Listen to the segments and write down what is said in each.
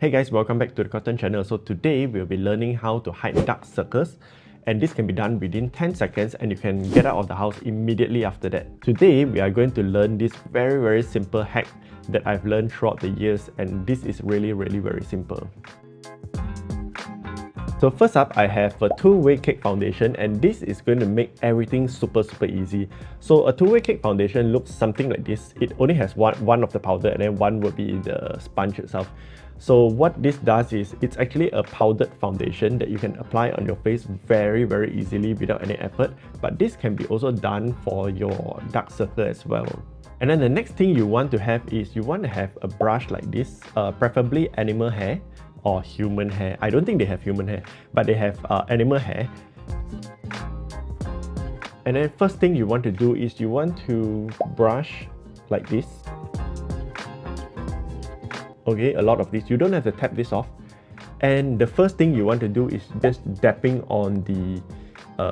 Hey guys, welcome back to the Cotton channel. So today we'll be learning how to hide dark circles, and this can be done within 10 seconds and you can get out of the house immediately after that. Today we are going to learn this very simple hack that I've learned throughout the years, and this is really very simple. So first up, I have a two-way cake foundation, and this is going to make everything super easy. So a two-way cake foundation looks something like this. It only has one of the powder and then one will be the sponge itself. So what this does is it's actually a powdered foundation that you can apply on your face very easily without any effort. But this can be also done for your dark circle as well. And then the next thing you want to have is you want to have a brush like this, preferably animal hair or human hair. I don't think they have human hair, but they have animal hair. And then first thing you want to do is you want to brush like this. Okay, a lot of this. You don't have to tap this off. And the first thing you want to do is just dapping on the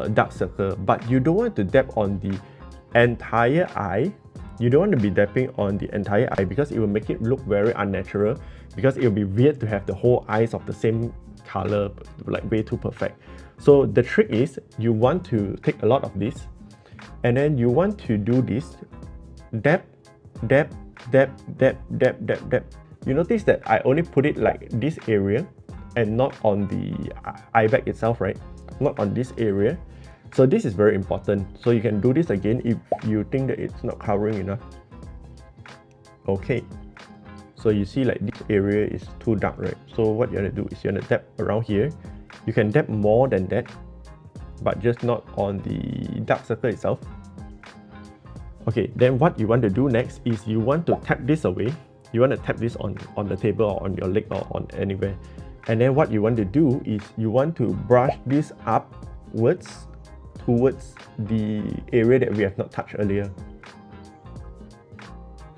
dark circle, but you don't want to dap on the entire eye. You don't want to be dapping on the entire eye because it will make it look very unnatural, because it will be weird to have the whole eyes of the same color, like way too perfect. So the trick is you want to take a lot of this and then you want to do this dab. You notice that I only put it like this area and not on the eye bag itself, right? Not on this area. So this is very important. So you can do this again if you think that it's not covering enough. Okay. So you see like this area is too dark, right? So what you're gonna do is you're gonna dab around here. You can dab more than that, but just not on the dark circle itself. Okay, then what you want to do next is you want to tap this away. You want to tap this on the table or on your leg or on anywhere. And then what you want to do is you want to brush this upwards towards the area that we have not touched earlier.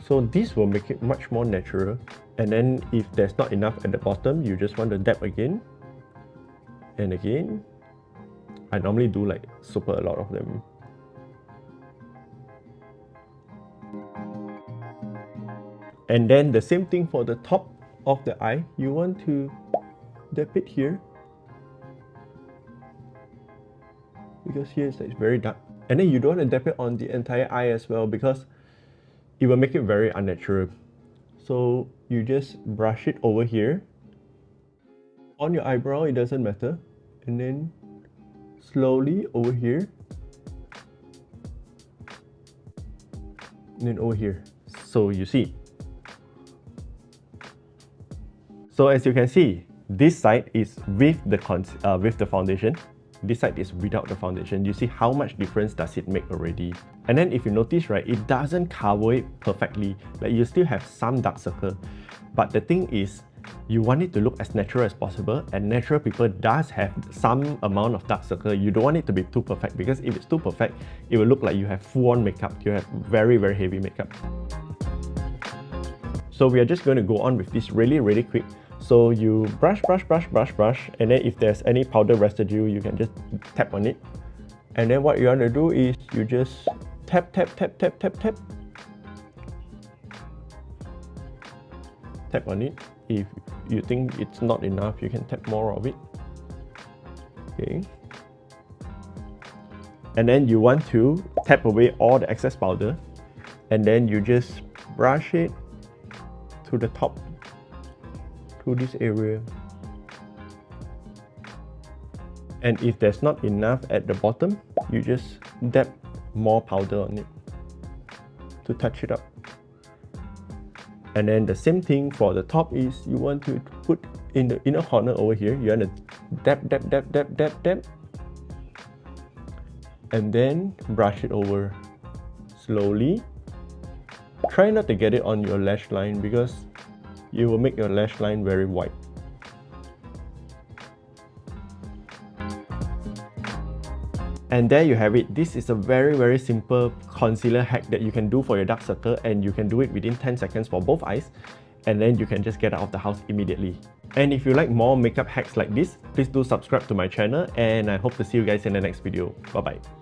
So this will make it much more natural. And then if there's not enough at the bottom, you just want to dab again and again. I normally do like super a lot of them. And then the same thing for the top of the eye. You want to dab it here, because here it's very dark. And then you don't want to dab it on the entire eye as well, because it will make it very unnatural. So you just brush it over here on your eyebrow, it doesn't matter, and then slowly over here and then over here. So you see. So as you can see, this side is with the foundation. This side is without the foundation. You see how much difference does it make already. And then if you notice, right, it doesn't cover it perfectly. Like you still have some dark circle. But the thing is, you want it to look as natural as possible, and natural people does have some amount of dark circle. You don't want it to be too perfect, because if it's too perfect, it will look like you have full-on makeup. You have very heavy makeup. So we are just going to go on with this really quick. So you brush, and then if there's any powder residue, you can just tap on it. And then what you want to do is you just tap. Tap on it. If you think it's not enough, you can tap more of it. Okay. And then you want to tap away all the excess powder, and then you just brush it to the top, to this area. And if there's not enough at the bottom, you just dab more powder on it to touch it up. And then the same thing for the top is you want to put in the inner corner over here. You want to dab, and then brush it over slowly. Try not to get it on your lash line, because you will make your lash line very white. And there you have it. This is a very simple concealer hack that you can do for your dark circle, and you can do it within 10 seconds for both eyes, and then you can just get out of the house immediately. And if you like more makeup hacks like this, please do subscribe to my channel, and I hope to see you guys in the next video. Bye bye.